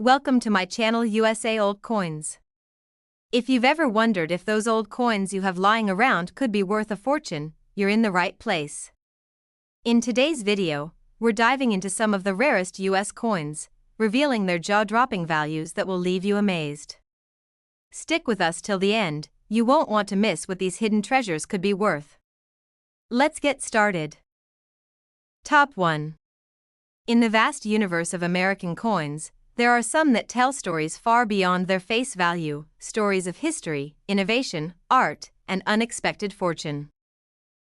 Welcome to my channel USA Old Coins. If you've ever wondered if those old coins you have lying around could be worth a fortune, you're in the right place. In today's video, we're diving into some of the rarest US coins, revealing their jaw-dropping values that will leave you amazed. Stick with us till the end, you won't want to miss what these hidden treasures could be worth. Let's get started. Top 1. In the vast universe of American coins, there are some that tell stories far beyond their face value, stories of history, innovation, art, and unexpected fortune.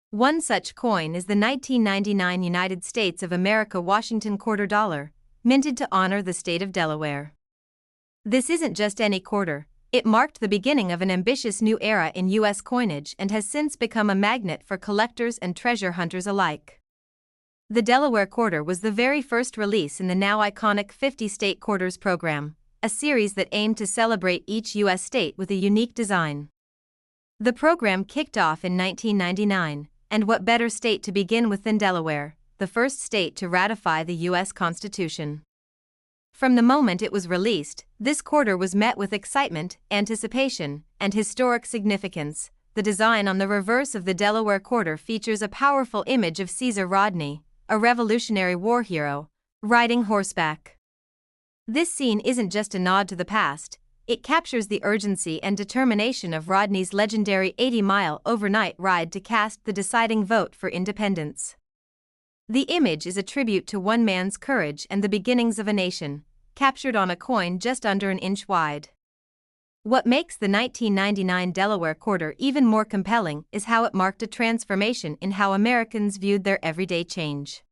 One such coin is the 1999 United States of America Washington quarter dollar, minted to honor the state of Delaware. This isn't just any quarter, it marked the beginning of an ambitious new era in U.S. coinage and has since become a magnet for collectors and treasure hunters alike. The Delaware quarter was the very first release in the now iconic 50-state quarters program, a series that aimed to celebrate each U.S. state with a unique design. The program kicked off in 1999, and what better state to begin with than Delaware, the first state to ratify the U.S. Constitution. From the moment it was released, this quarter was met with excitement, anticipation, and historic significance. The design on the reverse of the Delaware quarter features a powerful image of Caesar Rodney, a Revolutionary War hero, riding horseback. This scene isn't just a nod to the past, it captures the urgency and determination of Rodney's legendary 80-mile overnight ride to cast the deciding vote for independence. The image is a tribute to one man's courage and the beginnings of a nation, captured on a coin just under an inch wide. What makes the 1999 Delaware quarter even more compelling is how it marked a transformation in how Americans viewed their everyday change.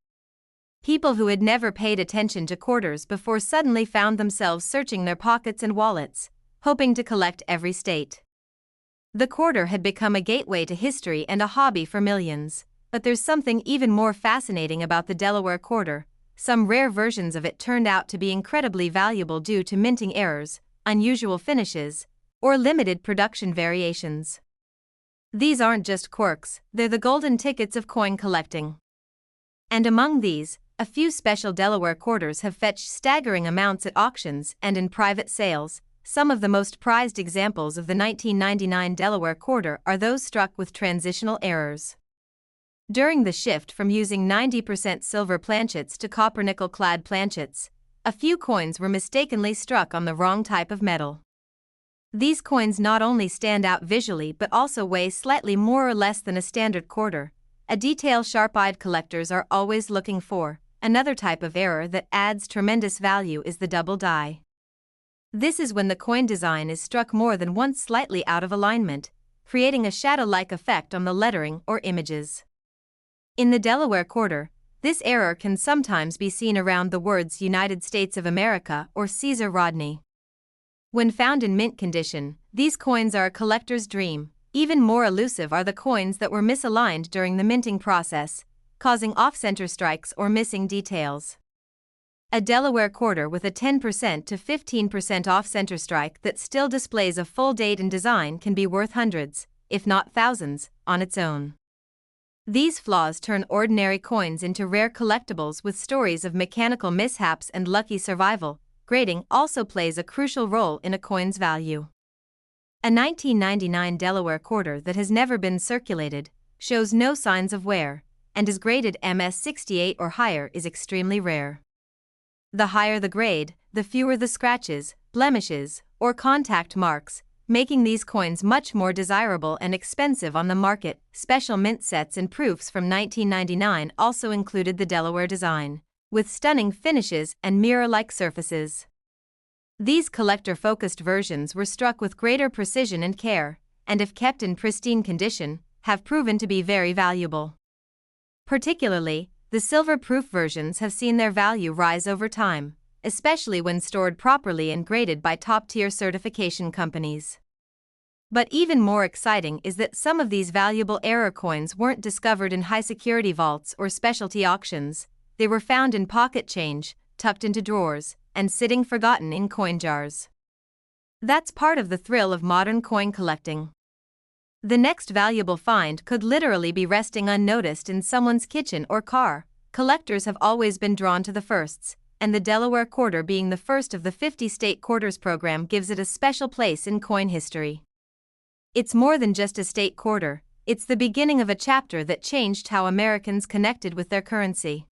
People who had never paid attention to quarters before suddenly found themselves searching their pockets and wallets, hoping to collect every state. The quarter had become a gateway to history and a hobby for millions, but there's something even more fascinating about the Delaware quarter. Some rare versions of it turned out to be incredibly valuable due to minting errors, unusual finishes, or limited production variations. These aren't just quirks, they're the golden tickets of coin collecting. And among these, a few special Delaware quarters have fetched staggering amounts at auctions and in private sales. Some of the most prized examples of the 1999 Delaware quarter are those struck with transitional errors. During the shift from using 90% silver planchets to copper-nickel-clad planchets, a few coins were mistakenly struck on the wrong type of metal. These coins not only stand out visually but also weigh slightly more or less than a standard quarter, a detail sharp-eyed collectors are always looking for. Another type of error that adds tremendous value is the double die. This is when the coin design is struck more than once slightly out of alignment, creating a shadow-like effect on the lettering or images. In the Delaware quarter, this error can sometimes be seen around the words United States of America or Caesar Rodney. When found in mint condition, these coins are a collector's dream. Even more elusive are the coins that were misaligned during the minting process, causing off-center strikes or missing details. A Delaware quarter with a 10% to 15% off-center strike that still displays a full date and design can be worth hundreds, if not thousands, on its own. These flaws turn ordinary coins into rare collectibles with stories of mechanical mishaps and lucky survival. Grading also plays a crucial role in a coin's value. A 1999 Delaware quarter that has never been circulated, shows no signs of wear, and is graded MS68 or higher is extremely rare. The higher the grade, the fewer the scratches, blemishes, or contact marks, making these coins much more desirable and expensive on the market. Special mint sets and proofs from 1999 also included the Delaware design, with stunning finishes and mirror-like surfaces. These collector-focused versions were struck with greater precision and care, and if kept in pristine condition, have proven to be very valuable. Particularly, the silver-proof versions have seen their value rise over time, especially when stored properly and graded by top-tier certification companies. But even more exciting is that some of these valuable error coins weren't discovered in high-security vaults or specialty auctions. They were found in pocket change, tucked into drawers, and sitting forgotten in coin jars. That's part of the thrill of modern coin collecting. The next valuable find could literally be resting unnoticed in someone's kitchen or car. Collectors have always been drawn to the firsts, and the Delaware quarter being the first of the 50-state quarters program gives it a special place in coin history. It's more than just a state quarter, it's the beginning of a chapter that changed how Americans connected with their currency.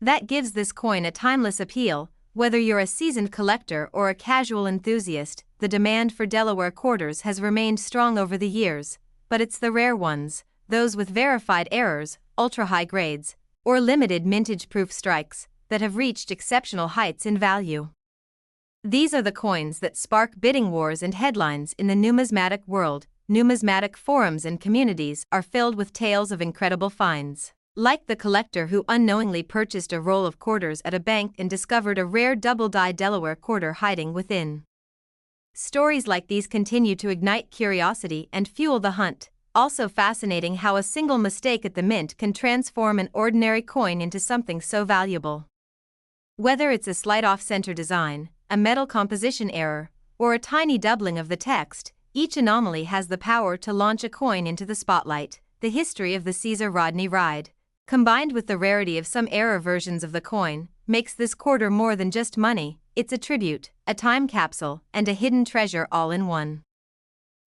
That gives this coin a timeless appeal. Whether you're a seasoned collector or a casual enthusiast, the demand for Delaware quarters has remained strong over the years, but it's the rare ones, those with verified errors, ultra-high grades, or limited mintage-proof strikes, that have reached exceptional heights in value. These are the coins that spark bidding wars and headlines in the numismatic world. Numismatic forums and communities are filled with tales of incredible finds. Like the collector who unknowingly purchased a roll of quarters at a bank and discovered a rare double-die Delaware quarter hiding within. Stories like these continue to ignite curiosity and fuel the hunt. Also fascinating how a single mistake at the mint can transform an ordinary coin into something so valuable. Whether it's a slight off-center design, a metal composition error, or a tiny doubling of the text, each anomaly has the power to launch a coin into the spotlight. The history of the Caesar Rodney ride, combined with the rarity of some error versions of the coin, makes this quarter more than just money. It's a tribute, a time capsule, and a hidden treasure all in one.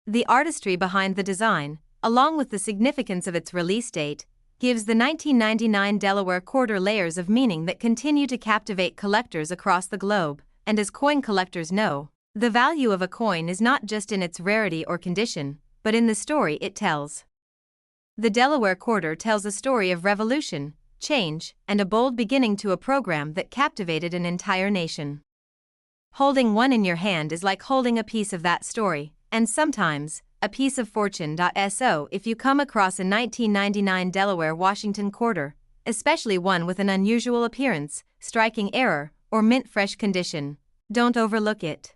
The artistry behind the design, along with the significance of its release date, gives the 1999 Delaware quarter layers of meaning that continue to captivate collectors across the globe. And as coin collectors know, the value of a coin is not just in its rarity or condition, but in the story it tells. The Delaware quarter tells a story of revolution, change, and a bold beginning to a program that captivated an entire nation. Holding one in your hand is like holding a piece of that story, and sometimes, a piece of fortune. So if you come across a 1999 Delaware Washington quarter, especially one with an unusual appearance, striking error, or mint-fresh condition, don't overlook it.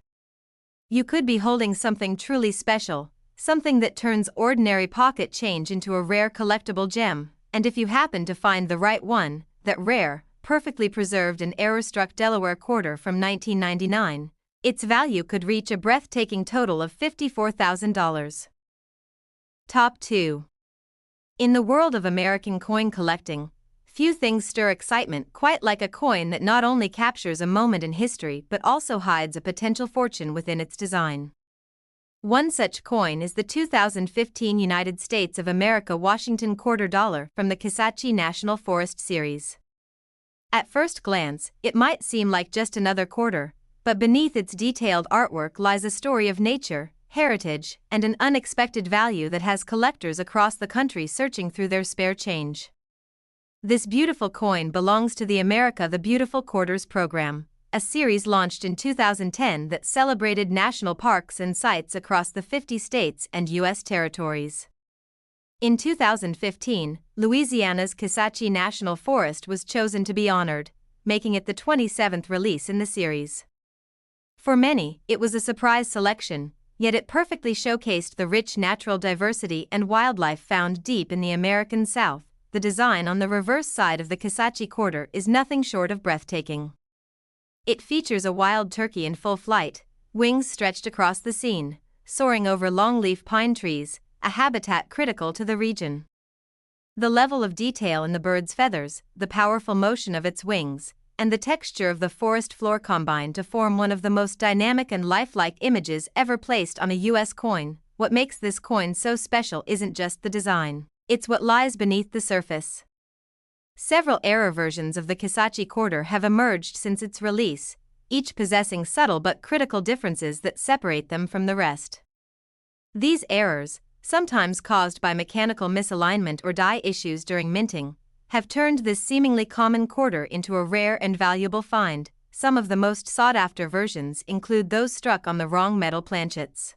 You could be holding something truly special, something that turns ordinary pocket change into a rare collectible gem, and if you happen to find the right one, that rare, perfectly preserved and error-struck Delaware quarter from 1999, its value could reach a breathtaking total of $54,000. Top 2. In the world of American coin collecting, few things stir excitement quite like a coin that not only captures a moment in history but also hides a potential fortune within its design. One such coin is the 2015 United States of America Washington quarter dollar from the Kisatchie National Forest series. At first glance, it might seem like just another quarter, but beneath its detailed artwork lies a story of nature, heritage, and an unexpected value that has collectors across the country searching through their spare change. This beautiful coin belongs to the America the Beautiful Quarters program, a series launched in 2010 that celebrated national parks and sites across the 50 states and U.S. territories. In 2015, Louisiana's Kisatchie National Forest was chosen to be honored, making it the 27th release in the series. For many, it was a surprise selection, yet it perfectly showcased the rich natural diversity and wildlife found deep in the American South. The design on the reverse side of the Kisatchie quarter is nothing short of breathtaking. It features a wild turkey in full flight, wings stretched across the scene, soaring over longleaf pine trees, a habitat critical to the region. The level of detail in the bird's feathers, the powerful motion of its wings, and the texture of the forest floor combine to form one of the most dynamic and lifelike images ever placed on a U.S. coin. What makes this coin so special isn't just the design, it's what lies beneath the surface. Several error versions of the Kisatchie quarter have emerged since its release, each possessing subtle but critical differences that separate them from the rest. These errors, sometimes caused by mechanical misalignment or die issues during minting, have turned this seemingly common quarter into a rare and valuable find. Some of the most sought-after versions include those struck on the wrong metal planchets.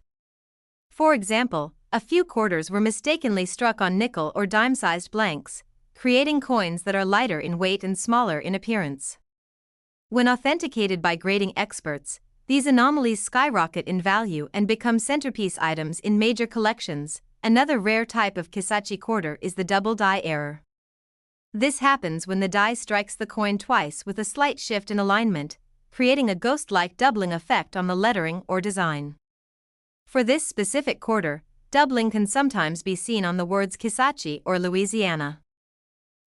For example, a few quarters were mistakenly struck on nickel or dime-sized blanks, creating coins that are lighter in weight and smaller in appearance. When authenticated by grading experts, these anomalies skyrocket in value and become centerpiece items in major collections. Another rare type of Kisatchie quarter is the double die error. This happens when the die strikes the coin twice with a slight shift in alignment, creating a ghost-like doubling effect on the lettering or design. For this specific quarter, doubling can sometimes be seen on the words Kisatchie or Louisiana.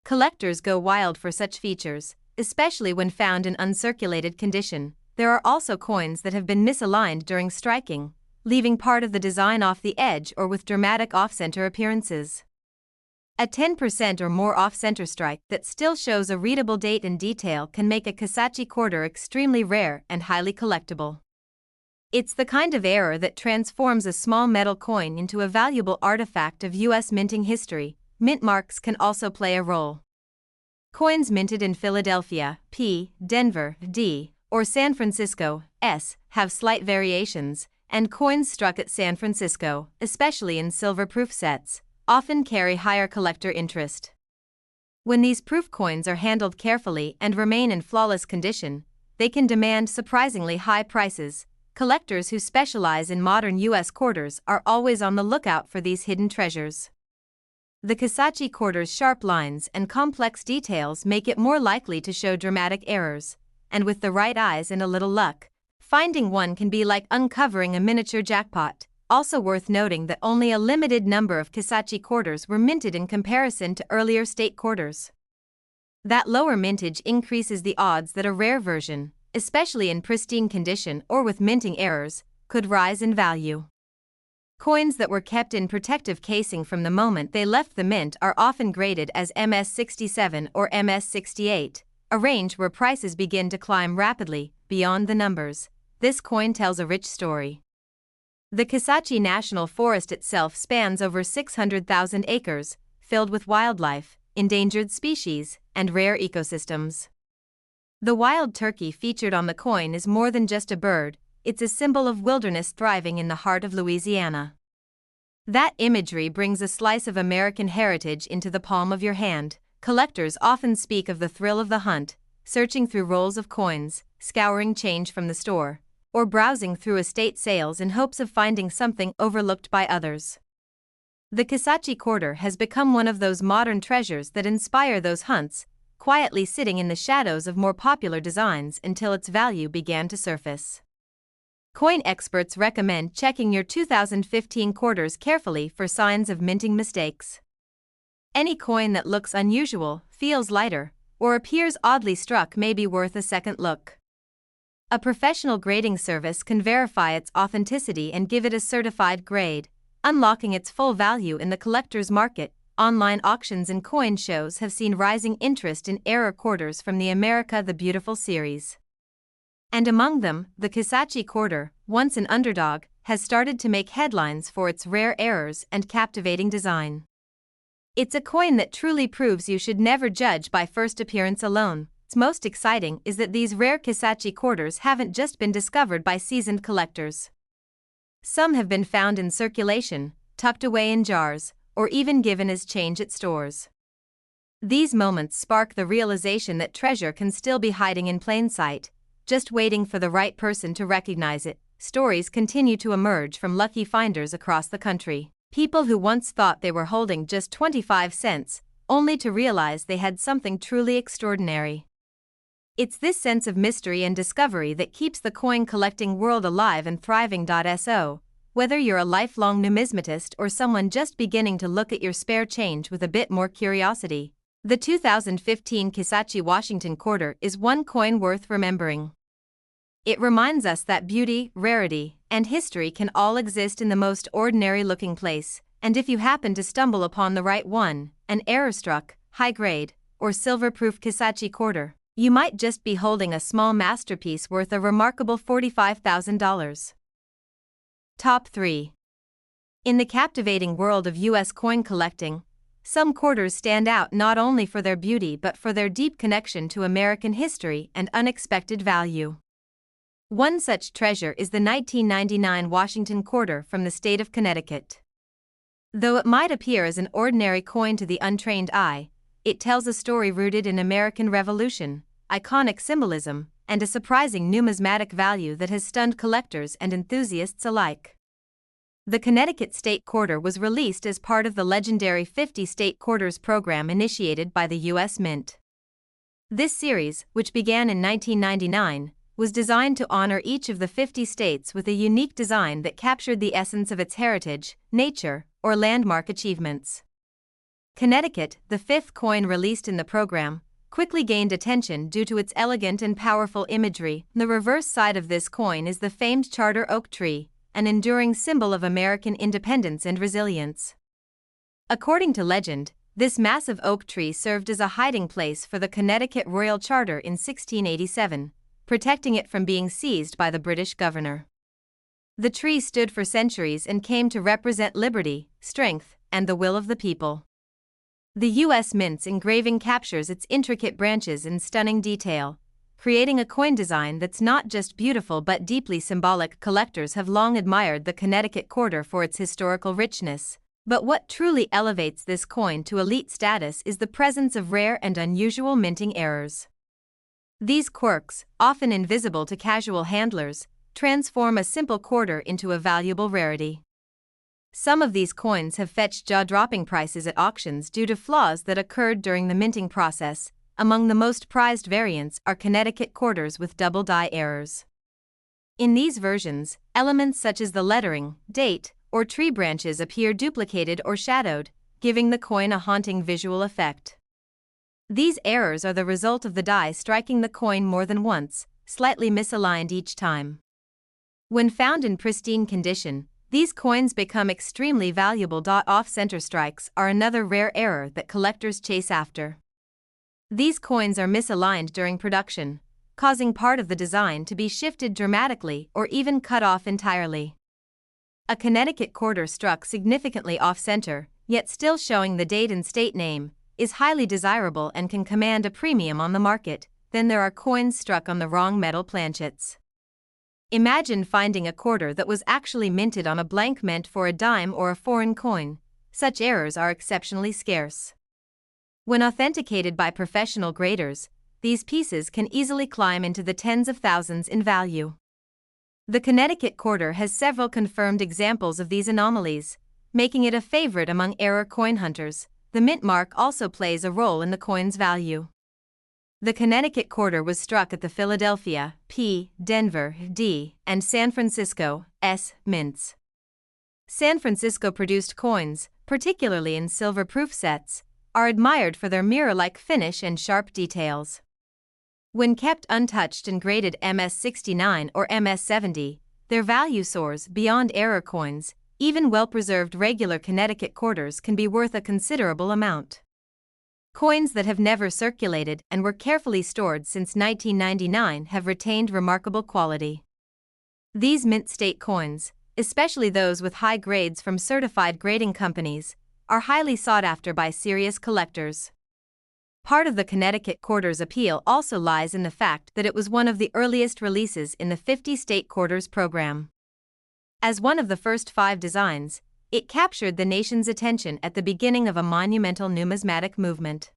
Collectors go wild for such features, especially when found in uncirculated condition. There are also coins that have been misaligned during striking, leaving part of the design off the edge or with dramatic off-center appearances. A 10% or more off-center strike that still shows a readable date and detail can make a Kisatchie quarter extremely rare and highly collectible. It's the kind of error that transforms a small metal coin into a valuable artifact of U.S. minting history. Mint marks can also play a role. Coins minted in Philadelphia, P, Denver, D, or San Francisco, S, have slight variations, and coins struck at San Francisco, especially in silver-proof sets, often carry higher collector interest. When these proof coins are handled carefully and remain in flawless condition, they can demand surprisingly high prices. Collectors who specialize in modern U.S. quarters are always on the lookout for these hidden treasures. The Kisatchie quarter's sharp lines and complex details make it more likely to show dramatic errors, and with the right eyes and a little luck, finding one can be like uncovering a miniature jackpot. Also worth noting that only a limited number of Kisatchie quarters were minted in comparison to earlier state quarters. That lower mintage increases the odds that a rare version, especially in pristine condition or with minting errors, could rise in value. Coins that were kept in protective casing from the moment they left the mint are often graded as MS67 or MS68, a range where prices begin to climb rapidly beyond the numbers. This coin tells a rich story. The Kisatchie National Forest itself spans over 600,000 acres, filled with wildlife, endangered species, and rare ecosystems. The wild turkey featured on the coin is more than just a bird, it's a symbol of wilderness thriving in the heart of Louisiana. That imagery brings a slice of American heritage into the palm of your hand. Collectors often speak of the thrill of the hunt, searching through rolls of coins, scouring change from the store, or browsing through estate sales in hopes of finding something overlooked by others. The Kisatchie quarter has become one of those modern treasures that inspire those hunts, quietly sitting in the shadows of more popular designs until its value began to surface. Coin experts recommend checking your 2015 quarters carefully for signs of minting mistakes. Any coin that looks unusual, feels lighter, or appears oddly struck may be worth a second look. A professional grading service can verify its authenticity and give it a certified grade, unlocking its full value in the collector's market. Online auctions and coin shows have seen rising interest in error quarters from the America the Beautiful series. And among them, the Kisatchie quarter, once an underdog, has started to make headlines for its rare errors and captivating design. It's a coin that truly proves you should never judge by first appearance alone. What's most exciting is that these rare Kisatchie quarters haven't just been discovered by seasoned collectors. Some have been found in circulation, tucked away in jars, or even given as change at stores. These moments spark the realization that treasure can still be hiding in plain sight, just waiting for the right person to recognize it. Stories continue to emerge from lucky finders across the country. People who once thought they were holding just 25 cents, only to realize they had something truly extraordinary. It's this sense of mystery and discovery that keeps the coin collecting world alive and thriving. So, whether you're a lifelong numismatist or someone just beginning to look at your spare change with a bit more curiosity, the 2015 Kisatchie Washington quarter is one coin worth remembering. It reminds us that beauty, rarity, and history can all exist in the most ordinary-looking place, and if you happen to stumble upon the right one, an error-struck, high-grade, or silver-proof Kisatchie quarter, you might just be holding a small masterpiece worth a remarkable $45,000. Top 3. In the captivating world of U.S. coin collecting, some quarters stand out not only for their beauty but for their deep connection to American history and unexpected value. One such treasure is the 1999 Washington quarter from the state of Connecticut. Though it might appear as an ordinary coin to the untrained eye, it tells a story rooted in American Revolution, iconic symbolism, and a surprising numismatic value that has stunned collectors and enthusiasts alike. The Connecticut State Quarter was released as part of the legendary 50 State Quarters program initiated by the U.S. Mint. This series, which began in 1999, was designed to honor each of the 50 states with a unique design that captured the essence of its heritage, nature, or landmark achievements. Connecticut, the fifth coin released in the program, quickly gained attention due to its elegant and powerful imagery. The reverse side of this coin is the famed Charter oak tree, an enduring symbol of American independence and resilience. According to legend, this massive oak tree served as a hiding place for the Connecticut Royal Charter in 1687, protecting it from being seized by the British governor. The tree stood for centuries and came to represent liberty, strength, and the will of the people. The U.S. Mint's engraving captures its intricate branches in stunning detail, creating a coin design that's not just beautiful but deeply symbolic. Collectors have long admired the Connecticut quarter for its historical richness, but what truly elevates this coin to elite status is the presence of rare and unusual minting errors. These quirks, often invisible to casual handlers, transform a simple quarter into a valuable rarity. Some of these coins have fetched jaw-dropping prices at auctions due to flaws that occurred during the minting process. Among the most prized variants are Connecticut quarters with double die errors. In these versions, elements such as the lettering, date, or tree branches appear duplicated or shadowed, giving the coin a haunting visual effect. These errors are the result of the die striking the coin more than once, slightly misaligned each time. When found in pristine condition, these coins become extremely valuable. Off-center strikes are another rare error that collectors chase after. These coins are misaligned during production, causing part of the design to be shifted dramatically or even cut off entirely. A Connecticut quarter struck significantly off-center, yet still showing the date and state name, is highly desirable and can command a premium on the market. Then there are coins struck on the wrong metal planchets. Imagine finding a quarter that was actually minted on a blank meant for a dime or a foreign coin. Such errors are exceptionally scarce. When authenticated by professional graders, these pieces can easily climb into the tens of thousands in value. The Connecticut quarter has several confirmed examples of these anomalies, making it a favorite among error coin hunters. The mint mark also plays a role in the coin's value. The Connecticut quarter was struck at the Philadelphia, P, Denver, D, and San Francisco, S, mints. San Francisco produced coins, particularly in silver-proof sets, are admired for their mirror-like finish and sharp details. When kept untouched and graded MS-69 or MS-70, their value soars beyond error coins. Even well-preserved regular Connecticut quarters can be worth a considerable amount. Coins that have never circulated and were carefully stored since 1999 have retained remarkable quality. These mint state coins, especially those with high grades from certified grading companies, are highly sought after by serious collectors. Part of the Connecticut quarter's appeal also lies in the fact that it was one of the earliest releases in the 50 state quarters program. As one of the first 5 designs, it captured the nation's attention at the beginning of a monumental numismatic movement.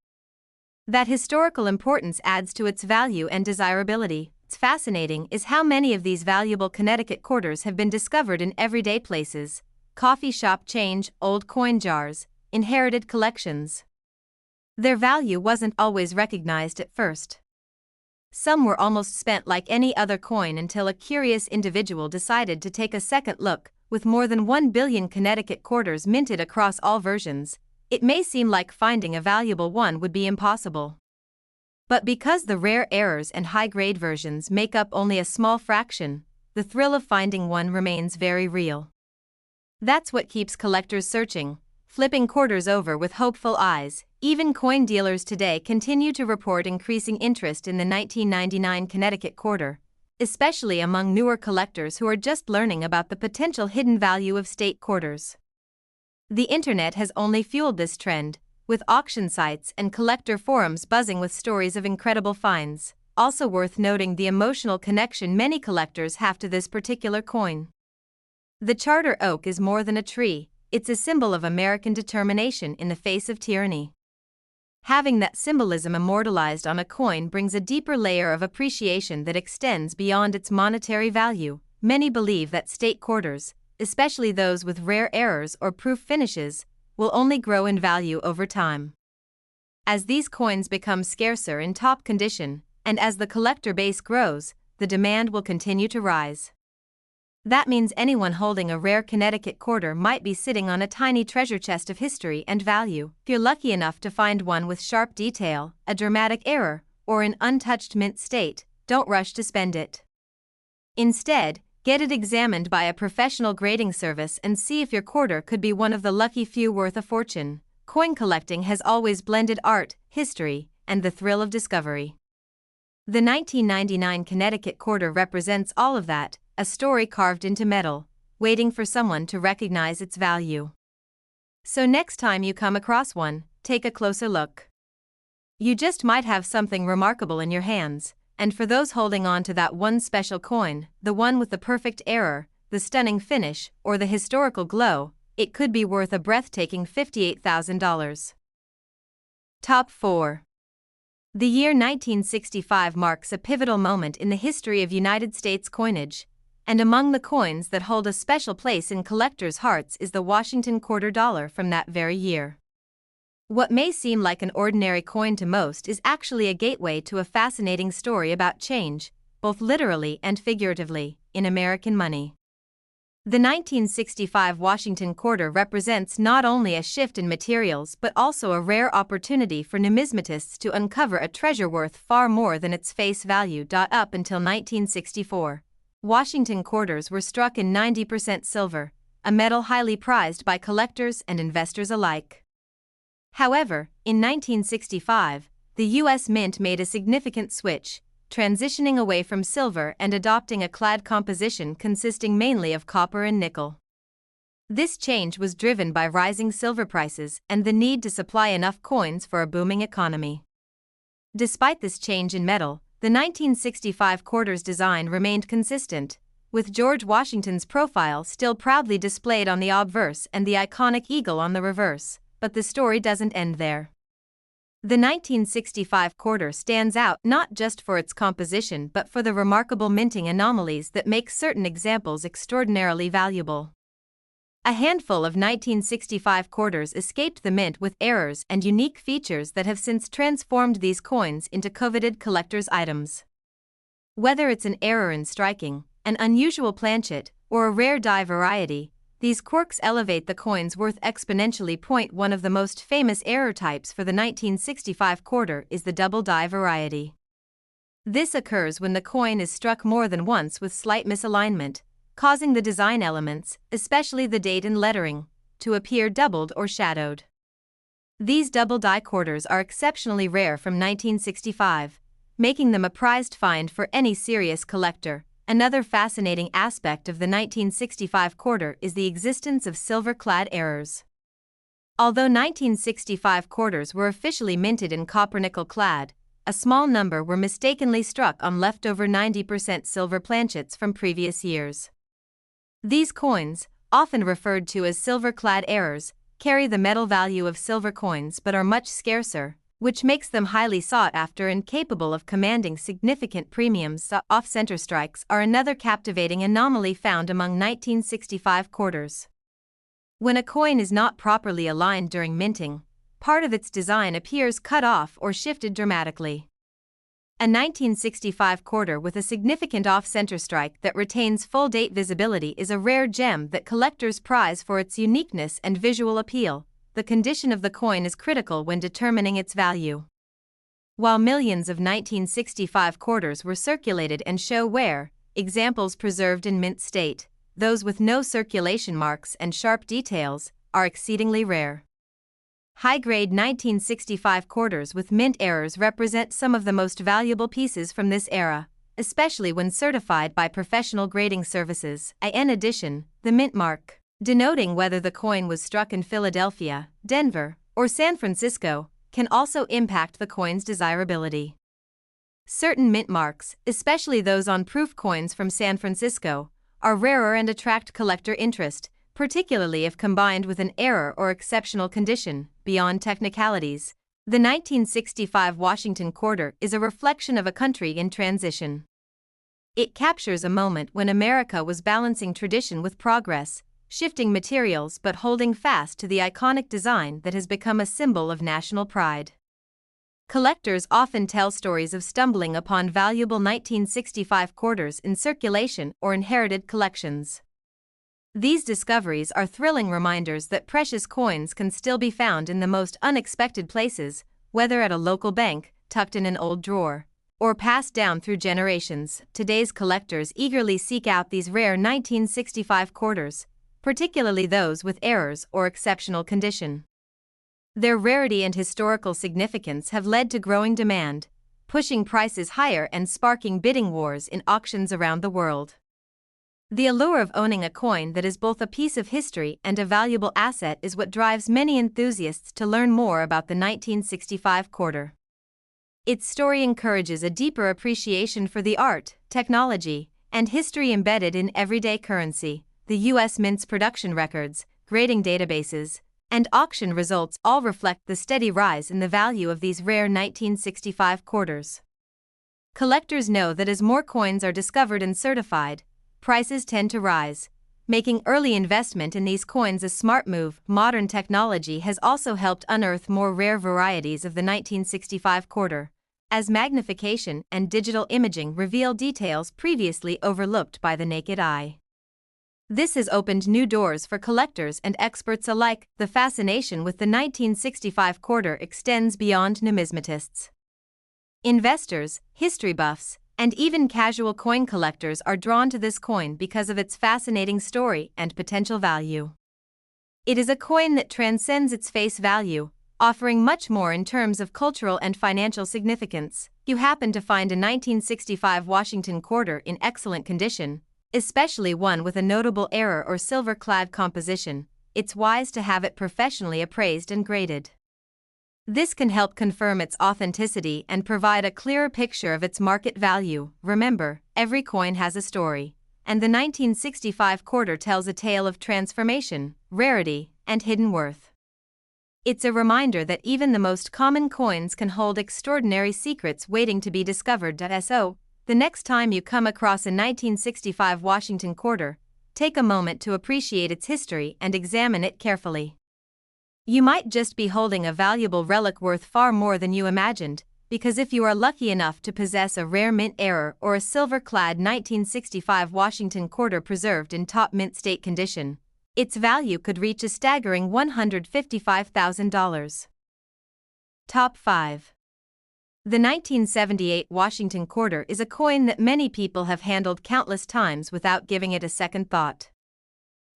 That historical importance adds to its value and desirability. What's fascinating is how many of these valuable Connecticut quarters have been discovered in everyday places: coffee shop change, old coin jars, inherited collections. Their value wasn't always recognized at first. Some were almost spent like any other coin until a curious individual decided to take a second look. With more than 1 billion Connecticut quarters minted across all versions, it may seem like finding a valuable one would be impossible. But because the rare errors and high-grade versions make up only a small fraction, the thrill of finding one remains very real. That's what keeps collectors searching, flipping quarters over with hopeful eyes. Even coin dealers today continue to report increasing interest in the 1999 Connecticut quarter, especially among newer collectors who are just learning about the potential hidden value of state quarters. The internet has only fueled this trend, with auction sites and collector forums buzzing with stories of incredible finds. Also worth noting the emotional connection many collectors have to this particular coin. The Charter oak is more than a tree, it's a symbol of American determination in the face of tyranny. Having that symbolism immortalized on a coin brings a deeper layer of appreciation that extends beyond its monetary value. Many believe that state quarters, especially those with rare errors or proof finishes, will only grow in value over time. As these coins become scarcer in top condition, and as the collector base grows, the demand will continue to rise. That means anyone holding a rare Connecticut quarter might be sitting on a tiny treasure chest of history and value. If you're lucky enough to find one with sharp detail, a dramatic error, or in untouched mint state, don't rush to spend it. Instead, get it examined by a professional grading service and see if your quarter could be one of the lucky few worth a fortune. Coin collecting has always blended art, history, and the thrill of discovery. The 1999 Connecticut quarter represents all of that, a story carved into metal, waiting for someone to recognize its value. So next time you come across one, take a closer look. You just might have something remarkable in your hands, and for those holding on to that one special coin, the one with the perfect error, the stunning finish, or the historical glow, it could be worth a breathtaking $58,000. Top 4. The year 1965 marks a pivotal moment in the history of United States coinage, and among the coins that hold a special place in collectors' hearts is the Washington quarter dollar from that very year. What may seem like an ordinary coin to most is actually a gateway to a fascinating story about change, both literally and figuratively, in American money. The 1965 Washington quarter represents not only a shift in materials but also a rare opportunity for numismatists to uncover a treasure worth far more than its face value. Up until 1964, Washington quarters were struck in 90% silver, a metal highly prized by collectors and investors alike. However, in 1965, the U.S. Mint made a significant switch, transitioning away from silver and adopting a clad composition consisting mainly of copper and nickel. This change was driven by rising silver prices and the need to supply enough coins for a booming economy. Despite this change in metal, the 1965 quarter's design remained consistent, with George Washington's profile still proudly displayed on the obverse and the iconic eagle on the reverse, but the story doesn't end there. The 1965 quarter stands out not just for its composition but for the remarkable minting anomalies that make certain examples extraordinarily valuable. A handful of 1965 quarters escaped the mint with errors and unique features that have since transformed these coins into coveted collector's items. Whether it's an error in striking, an unusual planchet, or a rare die variety, these quirks elevate the coin's worth exponentially. One of the most famous error types for the 1965 quarter is the double die variety. This occurs when the coin is struck more than once with slight misalignment, causing the design elements, especially the date and lettering, to appear doubled or shadowed. These double die quarters are exceptionally rare from 1965, making them a prized find for any serious collector. Another fascinating aspect of the 1965 quarter is the existence of silver-clad errors. Although 1965 quarters were officially minted in copper-nickel clad, a small number were mistakenly struck on leftover 90% silver planchets from previous years. These coins, often referred to as silver-clad errors, carry the metal value of silver coins but are much scarcer, which makes them highly sought after and capable of commanding significant premiums. Off-center strikes are another captivating anomaly found among 1965 quarters. When a coin is not properly aligned during minting, part of its design appears cut off or shifted dramatically. A 1965 quarter with a significant off-center strike that retains full date visibility is a rare gem that collectors prize for its uniqueness and visual appeal. The condition of the coin is critical when determining its value. While millions of 1965 quarters were circulated and show wear, examples preserved in mint state, those with no circulation marks and sharp details, are exceedingly rare. High-grade 1965 quarters with mint errors represent some of the most valuable pieces from this era, especially when certified by professional grading services. In addition, the mint mark, denoting whether the coin was struck in Philadelphia, Denver, or San Francisco, can also impact the coin's desirability. Certain mint marks, especially those on proof coins from San Francisco, are rarer and attract collector interest, particularly if combined with an error or exceptional condition. Beyond technicalities, the 1965 Washington quarter is a reflection of a country in transition. It captures a moment when America was balancing tradition with progress, shifting materials but holding fast to the iconic design that has become a symbol of national pride. Collectors often tell stories of stumbling upon valuable 1965 quarters in circulation or inherited collections. These discoveries are thrilling reminders that precious coins can still be found in the most unexpected places, whether at a local bank, tucked in an old drawer, or passed down through generations. Today's collectors eagerly seek out these rare 1965 quarters, particularly those with errors or exceptional condition. Their rarity and historical significance have led to growing demand, pushing prices higher and sparking bidding wars in auctions around the world. The allure of owning a coin that is both a piece of history and a valuable asset is what drives many enthusiasts to learn more about the 1965 quarter. Its story encourages a deeper appreciation for the art, technology, and history embedded in everyday currency. The U.S. Mint's production records, grading databases, and auction results all reflect the steady rise in the value of these rare 1965 quarters. Collectors know that as more coins are discovered and certified, prices tend to rise, making early investment in these coins a smart move. Modern technology has also helped unearth more rare varieties of the 1965 quarter, as magnification and digital imaging reveal details previously overlooked by the naked eye. This has opened new doors for collectors and experts alike. The fascination with the 1965 quarter extends beyond numismatists. Investors, history buffs, and even casual coin collectors are drawn to this coin because of its fascinating story and potential value. It is a coin that transcends its face value, offering much more in terms of cultural and financial significance. You happen to find a 1965 Washington quarter in excellent condition, especially one with a notable error or silver-clad composition. It's wise to have it professionally appraised and graded. This can help confirm its authenticity and provide a clearer picture of its market value. Remember, every coin has a story, and the 1965 quarter tells a tale of transformation, rarity, and hidden worth. It's a reminder that even the most common coins can hold extraordinary secrets waiting to be discovered. So, the next time you come across a 1965 Washington quarter, take a moment to appreciate its history and examine it carefully. You might just be holding a valuable relic worth far more than you imagined, because if you are lucky enough to possess a rare mint error or a silver-clad 1965 Washington quarter preserved in top mint state condition, its value could reach a staggering $155,000. Top 5. The 1978 Washington quarter is a coin that many people have handled countless times without giving it a second thought.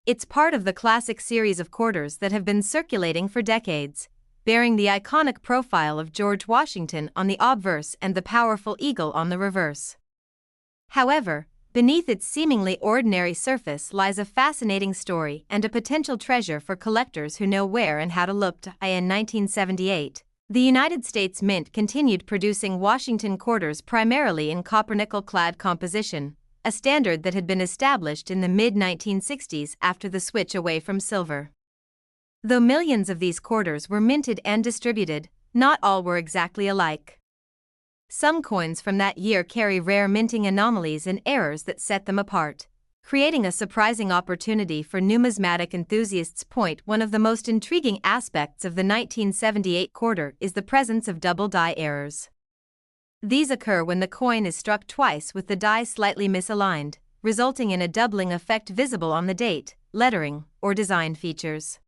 It's part of the classic series of quarters that have been circulating for decades, bearing the iconic profile of George Washington on the obverse and the powerful eagle on the reverse. However, beneath its seemingly ordinary surface lies a fascinating story and a potential treasure for collectors who know where and how to look. In 1978, the United States Mint continued producing Washington quarters primarily in copper-nickel-clad composition, a standard that had been established in the mid-1960s after the switch away from silver. Though millions of these quarters were minted and distributed, not all were exactly alike. Some coins from that year carry rare minting anomalies and errors that set them apart, creating a surprising opportunity for numismatic enthusiasts. One of the most intriguing aspects of the 1978 quarter is the presence of double die errors. These occur when the coin is struck twice with the die slightly misaligned, resulting in a doubling effect visible on the date, lettering, or design features.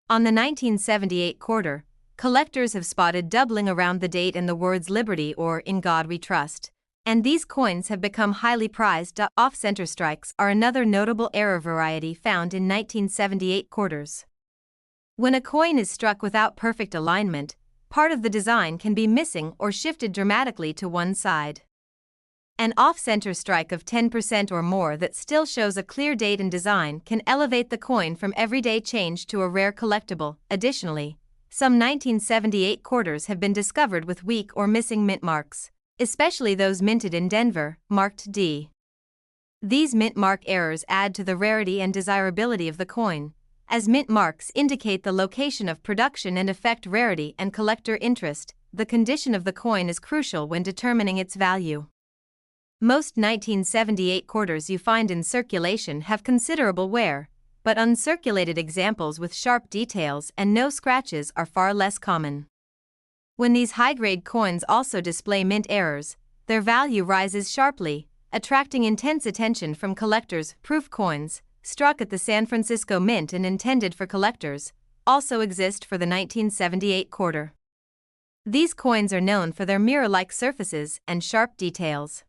On the 1978 quarter, collectors have spotted doubling around the date and the words Liberty or In God We Trust, and these coins have become highly prized. Off-center strikes are another notable error variety found in 1978 quarters. When a coin is struck without perfect alignment, part of the design can be missing or shifted dramatically to one side. An off-center strike of 10% or more that still shows a clear date and design can elevate the coin from everyday change to a rare collectible. Additionally, some 1978 quarters have been discovered with weak or missing mint marks, especially those minted in Denver, marked D. These mint mark errors add to the rarity and desirability of the coin, as mint marks indicate the location of production and affect rarity and collector interest. The condition of the coin is crucial when determining its value. Most 1978 quarters you find in circulation have considerable wear, but uncirculated examples with sharp details and no scratches are far less common. When these high-grade coins also display mint errors, their value rises sharply, attracting intense attention from collectors. Proof coins, struck at the San Francisco Mint and intended for collectors, also exist for the 1978 quarter. These coins are known for their mirror-like surfaces and sharp details.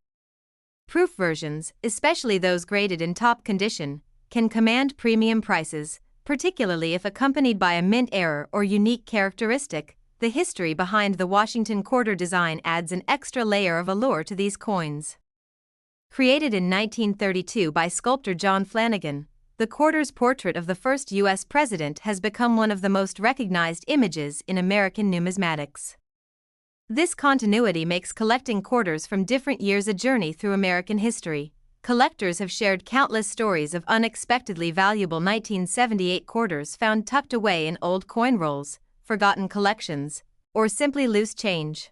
Proof versions, especially those graded in top condition, can command premium prices, particularly if accompanied by a mint error or unique characteristic. The history behind the Washington quarter design adds an extra layer of allure to these coins. Created in 1932 by sculptor John Flanagan, the quarter's portrait of the first U.S. president has become one of the most recognized images in American numismatics. This continuity makes collecting quarters from different years a journey through American history. Collectors have shared countless stories of unexpectedly valuable 1978 quarters found tucked away in old coin rolls, forgotten collections, or simply loose change.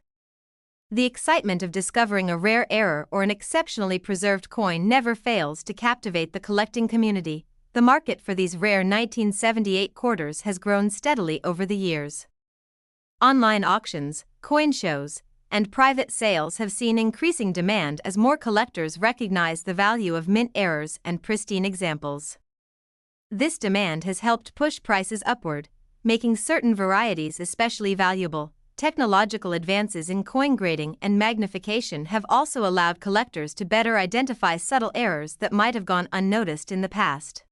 The excitement of discovering a rare error or an exceptionally preserved coin never fails to captivate the collecting community. The market for these rare 1978 quarters has grown steadily over the years. Online auctions, coin shows, and private sales have seen increasing demand as more collectors recognize the value of mint errors and pristine examples. This demand has helped push prices upward, making certain varieties especially valuable. Technological advances in coin grading and magnification have also allowed collectors to better identify subtle errors that might have gone unnoticed in the past.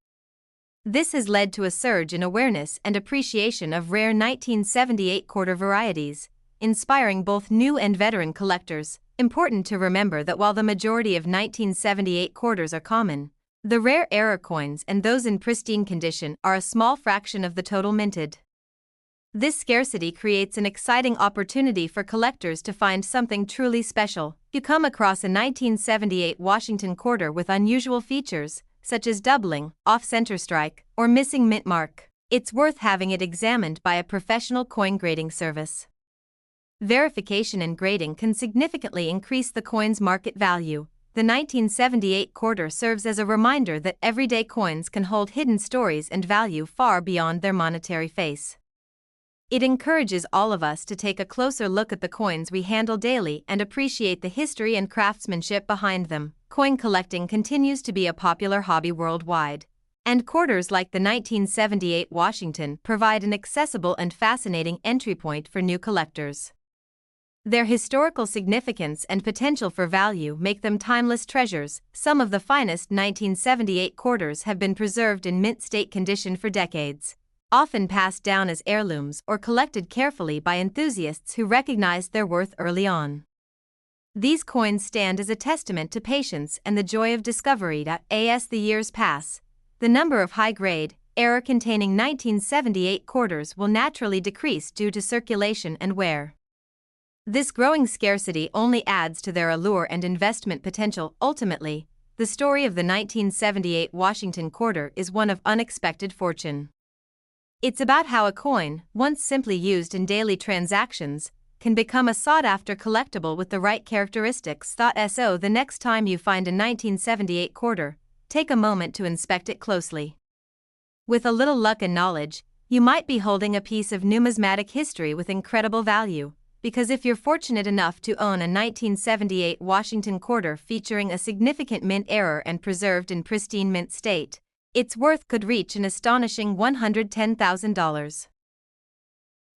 This has led to a surge in awareness and appreciation of rare 1978 quarter varieties, inspiring both new and veteran collectors. Important to remember that while the majority of 1978 quarters are common, the rare error coins and those in pristine condition are a small fraction of the total minted. This scarcity creates an exciting opportunity for collectors to find something truly special. You come across a 1978 Washington quarter with unusual features, such as doubling, off-center strike, or missing mint mark. It's worth having it examined by a professional coin grading service. Verification and grading can significantly increase the coin's market value. The 1978 quarter serves as a reminder that everyday coins can hold hidden stories and value far beyond their monetary face. It encourages all of us to take a closer look at the coins we handle daily and appreciate the history and craftsmanship behind them. Coin collecting continues to be a popular hobby worldwide, and quarters like the 1978 Washington provide an accessible and fascinating entry point for new collectors. Their historical significance and potential for value make them timeless treasures. Some of the finest 1978 quarters have been preserved in mint state condition for decades, often passed down as heirlooms or collected carefully by enthusiasts who recognized their worth early on. These coins stand as a testament to patience and the joy of discovery. As the years pass, the number of high-grade, error-containing 1978 quarters will naturally decrease due to circulation and wear. This growing scarcity only adds to their allure and investment potential. Ultimately, the story of the 1978 Washington quarter is one of unexpected fortune. It's about how a coin, once simply used in daily transactions, can become a sought-after collectible with the right characteristics. So the next time you find a 1978 quarter, take a moment to inspect it closely. With a little luck and knowledge, you might be holding a piece of numismatic history with incredible value, because if you're fortunate enough to own a 1978 Washington quarter featuring a significant mint error and preserved in pristine mint state, its worth could reach an astonishing $110,000.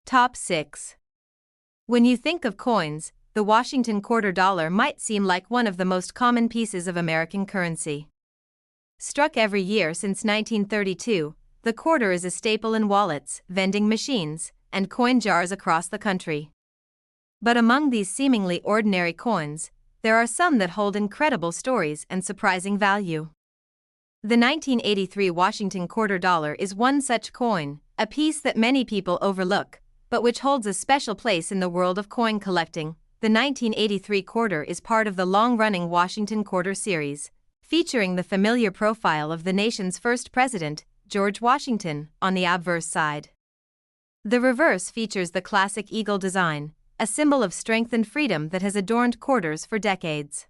Top 6. When you think of coins, the Washington quarter dollar might seem like one of the most common pieces of American currency. Struck every year since 1932, the quarter is a staple in wallets, vending machines, and coin jars across the country. But among these seemingly ordinary coins, there are some that hold incredible stories and surprising value. The 1983 Washington quarter dollar is one such coin, a piece that many people overlook, but which holds a special place in the world of coin collecting. The 1983 quarter is part of the long-running Washington quarter series, featuring the familiar profile of the nation's first president, George Washington, on the obverse side. The reverse features the classic eagle design, a symbol of strength and freedom that has adorned quarters for decades.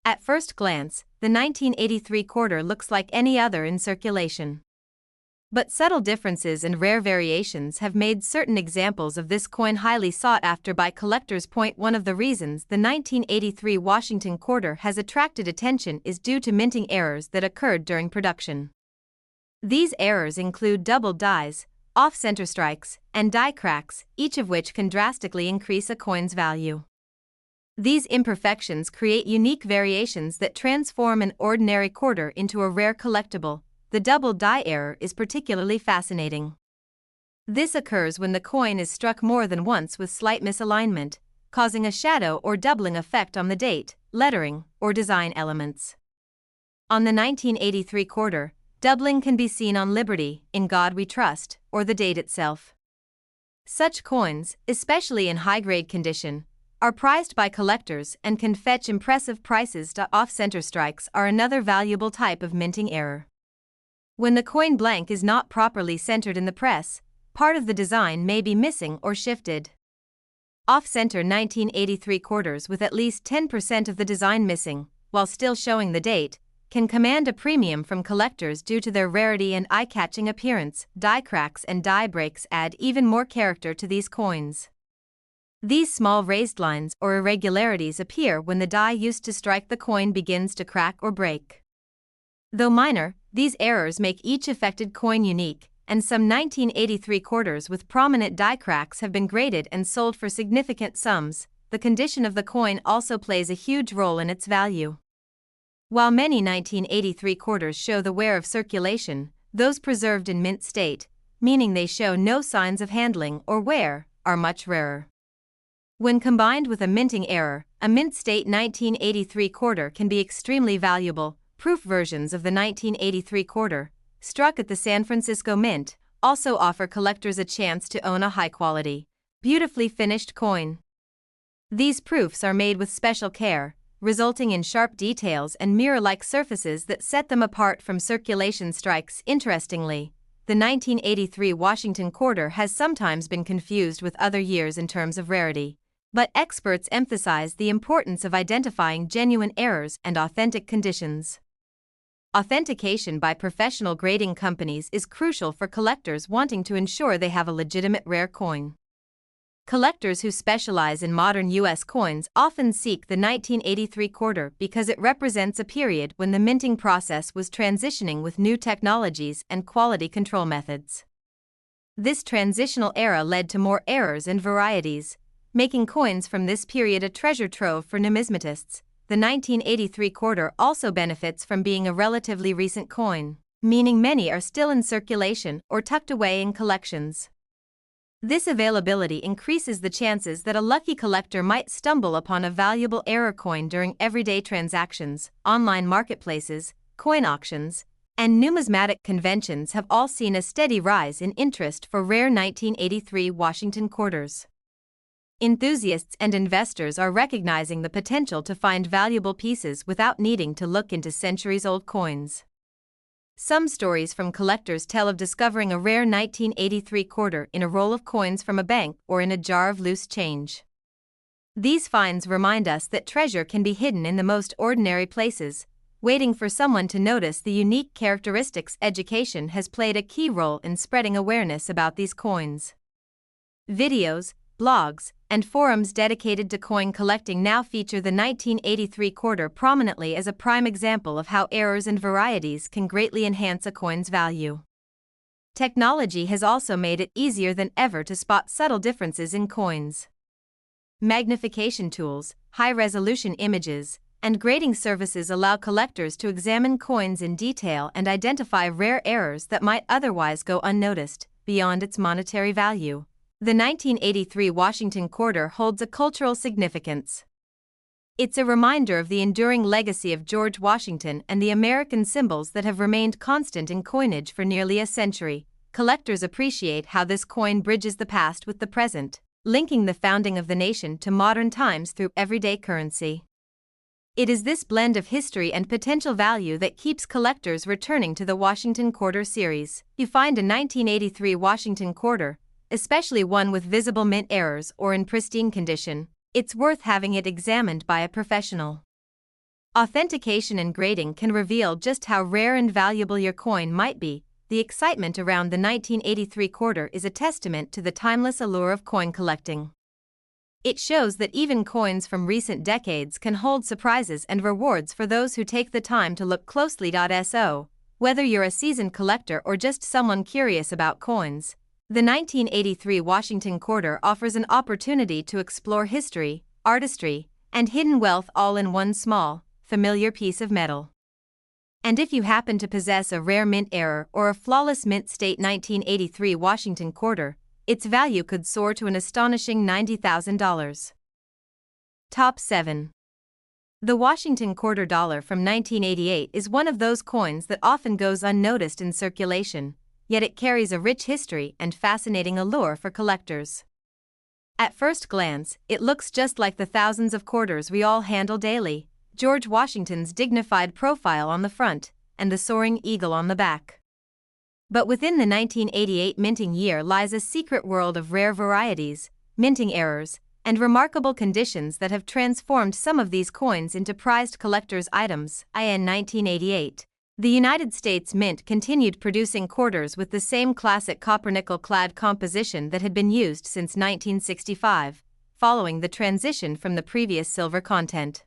At first glance, the 1983 quarter looks like any other in circulation. But subtle differences and rare variations have made certain examples of this coin highly sought after by collectors. One of the reasons the 1983 Washington quarter has attracted attention is due to minting errors that occurred during production. These errors include doubled dies, off-center strikes, and die cracks, each of which can drastically increase a coin's value. These imperfections create unique variations that transform an ordinary quarter into a rare collectible. The double die error is particularly fascinating. This occurs when the coin is struck more than once with slight misalignment, causing a shadow or doubling effect on the date, lettering, or design elements. On the 1983 quarter, doubling can be seen on Liberty, In God We Trust, or the date itself. Such coins, especially in high-grade condition, are prized by collectors and can fetch impressive prices. Off-center strikes are another valuable type of minting error. When the coin blank is not properly centered in the press, part of the design may be missing or shifted. Off-center 1983 quarters with at least 10% of the design missing, while still showing the date, can command a premium from collectors due to their rarity and eye-catching appearance. Die cracks and die breaks add even more character to these coins. These small raised lines or irregularities appear when the die used to strike the coin begins to crack or break. Though minor, these errors make each affected coin unique, and some 1983 quarters with prominent die cracks have been graded and sold for significant sums. The condition of the coin also plays a huge role in its value. While many 1983 quarters show the wear of circulation, those preserved in mint state, meaning they show no signs of handling or wear, are much rarer. When combined with a minting error, a mint state 1983 quarter can be extremely valuable. Proof versions of the 1983 quarter, struck at the San Francisco Mint, also offer collectors a chance to own a high-quality, beautifully finished coin. These proofs are made with special care, resulting in sharp details and mirror-like surfaces that set them apart from circulation strikes. Interestingly, the 1983 Washington quarter has sometimes been confused with other years in terms of rarity, but experts emphasize the importance of identifying genuine errors and authentic conditions. Authentication by professional grading companies is crucial for collectors wanting to ensure they have a legitimate rare coin. Collectors who specialize in modern U.S. coins often seek the 1983 quarter because it represents a period when the minting process was transitioning with new technologies and quality control methods. This transitional era led to more errors and varieties, making coins from this period a treasure trove for numismatists. The 1983 quarter also benefits from being a relatively recent coin, meaning many are still in circulation or tucked away in collections. This availability increases the chances that a lucky collector might stumble upon a valuable error coin during everyday transactions. Online marketplaces, coin auctions, and numismatic conventions have all seen a steady rise in interest for rare 1983 Washington quarters. Enthusiasts and investors are recognizing the potential to find valuable pieces without needing to look into centuries-old coins. Some stories from collectors tell of discovering a rare 1983 quarter in a roll of coins from a bank or in a jar of loose change. These finds remind us that treasure can be hidden in the most ordinary places, waiting for someone to notice the unique characteristics. Education has played a key role in spreading awareness about these coins. Videos, blogs, and forums dedicated to coin collecting now feature the 1983 quarter prominently as a prime example of how errors and varieties can greatly enhance a coin's value. Technology has also made it easier than ever to spot subtle differences in coins. Magnification tools, high-resolution images, and grading services allow collectors to examine coins in detail and identify rare errors that might otherwise go unnoticed. Beyond its monetary value, the 1983 Washington quarter holds a cultural significance. It's a reminder of the enduring legacy of George Washington and the American symbols that have remained constant in coinage for nearly a century. Collectors appreciate how this coin bridges the past with the present, linking the founding of the nation to modern times through everyday currency. It is this blend of history and potential value that keeps collectors returning to the Washington Quarter series. You find a 1983 Washington Quarter, especially one with visible mint errors or in pristine condition, it's worth having it examined by a professional. Authentication and grading can reveal just how rare and valuable your coin might be. the excitement around the 1983 quarter is a testament to the timeless allure of coin collecting. It shows that even coins from recent decades can hold surprises and rewards for those who take the time to look closely. So, whether you're a seasoned collector or just someone curious about coins, the 1983 Washington quarter offers an opportunity to explore history, artistry, and hidden wealth all in one small, familiar piece of metal. And if you happen to possess a rare mint error or a flawless mint state 1983 Washington quarter, its value could soar to an astonishing $90,000. Top 7. The Washington quarter dollar from 1988 is one of those coins that often goes unnoticed in circulation, yet it carries a rich history and fascinating allure for collectors. At first glance, it looks just like the thousands of quarters we all handle daily: George Washington's dignified profile on the front, and the soaring eagle on the back. But within the 1988 minting year lies a secret world of rare varieties, minting errors, and remarkable conditions that have transformed some of these coins into prized collector's items. In 1988, the United States Mint continued producing quarters with the same classic copper-nickel-clad composition that had been used since 1965, following the transition from the previous silver content.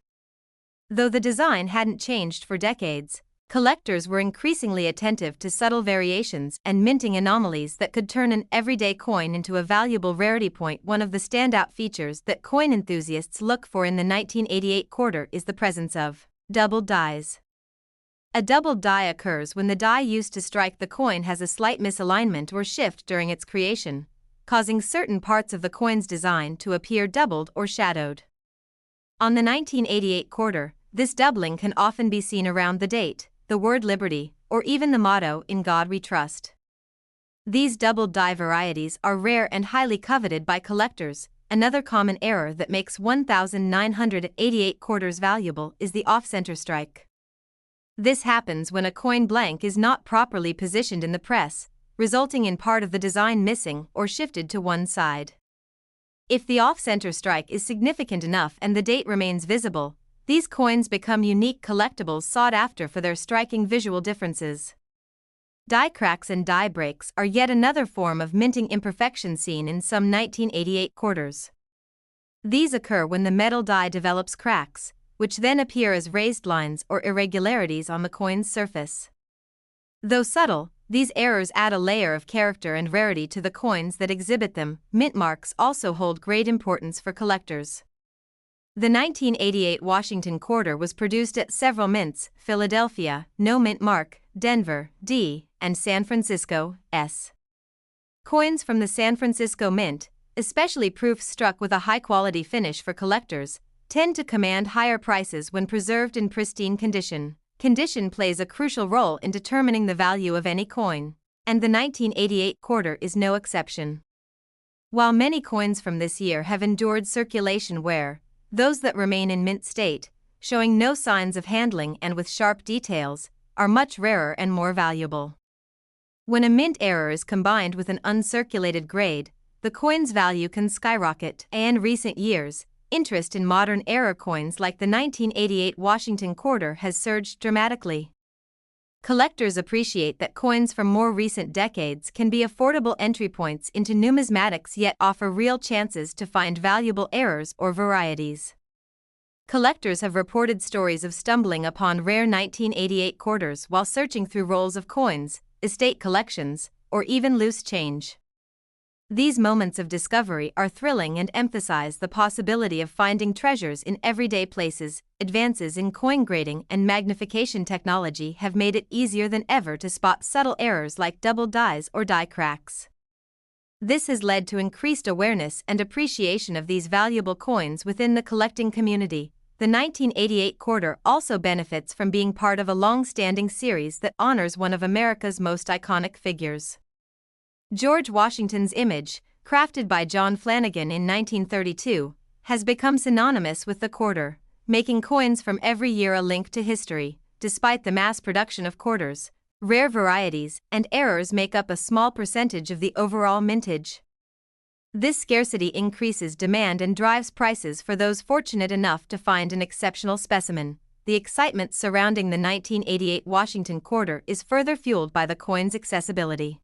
Though the design hadn't changed for decades, collectors were increasingly attentive to subtle variations and minting anomalies that could turn an everyday coin into a valuable rarity point. One of the standout features that coin enthusiasts look for in the 1988 quarter is the presence of doubled dies. A doubled die occurs when the die used to strike the coin has a slight misalignment or shift during its creation, causing certain parts of the coin's design to appear doubled or shadowed. On the 1988 quarter, this doubling can often be seen around the date, the word liberty, or even the motto, "In God We Trust." These doubled die varieties are rare and highly coveted by collectors. Another common error that makes 1988 quarters valuable is the off-center strike. This happens when a coin blank is not properly positioned in the press, resulting in part of the design missing or shifted to one side. If the off-center strike is significant enough and the date remains visible, these coins become unique collectibles sought after for their striking visual differences. Die cracks and die breaks are yet another form of minting imperfection seen in some 1988 quarters. These occur when the metal die develops cracks, which then appear as raised lines or irregularities on the coin's surface. Though subtle, these errors add a layer of character and rarity to the coins that exhibit them. Mint marks also hold great importance for collectors. The 1988 Washington quarter was produced at several mints: Philadelphia, no mint mark; Denver, D, and San Francisco, S. Coins from the San Francisco Mint, especially proofs struck with a high-quality finish for collectors, tend to command higher prices when preserved in pristine condition. Condition plays a crucial role in determining the value of any coin, and the 1988 quarter is no exception. While many coins from this year have endured circulation wear, those that remain in mint state, showing no signs of handling and with sharp details, are much rarer and more valuable. When a mint error is combined with an uncirculated grade, the coin's value can skyrocket. In recent years, interest in modern error coins like the 1988 Washington quarter has surged dramatically. Collectors appreciate that coins from more recent decades can be affordable entry points into numismatics yet offer real chances to find valuable errors or varieties. Collectors have reported stories of stumbling upon rare 1988 quarters while searching through rolls of coins, estate collections, or even loose change. These moments of discovery are thrilling and emphasize the possibility of finding treasures in everyday places. Advances in coin grading and magnification technology have made it easier than ever to spot subtle errors like double dies or die cracks. This has led to increased awareness and appreciation of these valuable coins within the collecting community. The 1988 quarter also benefits from being part of a long-standing series that honors one of America's most iconic figures. George Washington's image, crafted by John Flanagan in 1932, has become synonymous with the quarter, making coins from every year a link to history. Despite the mass production of quarters, rare varieties and errors make up a small percentage of the overall mintage. This scarcity increases demand and drives prices for those fortunate enough to find an exceptional specimen. the excitement surrounding the 1988 Washington quarter is further fueled by the coin's accessibility.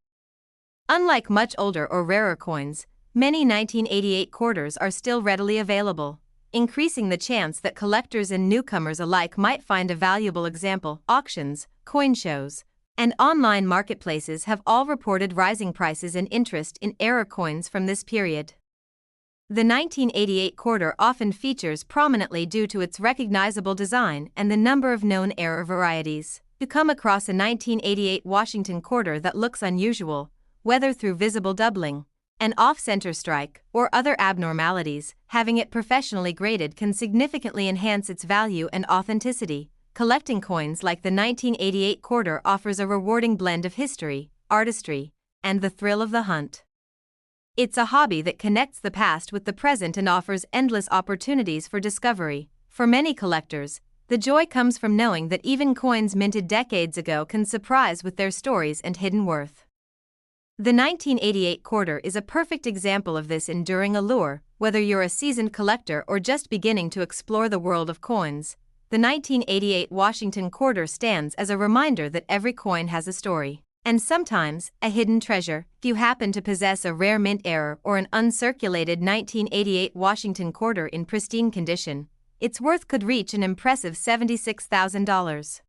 Unlike much older or rarer coins, many 1988 quarters are still readily available, increasing the chance that collectors and newcomers alike might find a valuable example. Auctions, coin shows, and online marketplaces have all reported rising prices and interest in error coins from this period. The 1988 quarter often features prominently due to its recognizable design and the number of known error varieties. To come across a 1988 Washington quarter that looks unusual, whether through visible doubling, an off-center strike, or other abnormalities, having it professionally graded can significantly enhance its value and authenticity. Collecting coins like the 1988 quarter offers a rewarding blend of history, artistry, and the thrill of the hunt. It's a hobby that connects the past with the present and offers endless opportunities for discovery. For many collectors, the joy comes from knowing that even coins minted decades ago can surprise with their stories and hidden worth. The 1988 quarter is a perfect example of this enduring allure. Whether you're a seasoned collector or just beginning to explore the world of coins, the 1988 Washington quarter stands as a reminder that every coin has a story, and sometimes a hidden treasure. If you happen to possess a rare mint error or an uncirculated 1988 Washington quarter in pristine condition, its worth could reach an impressive $76,000.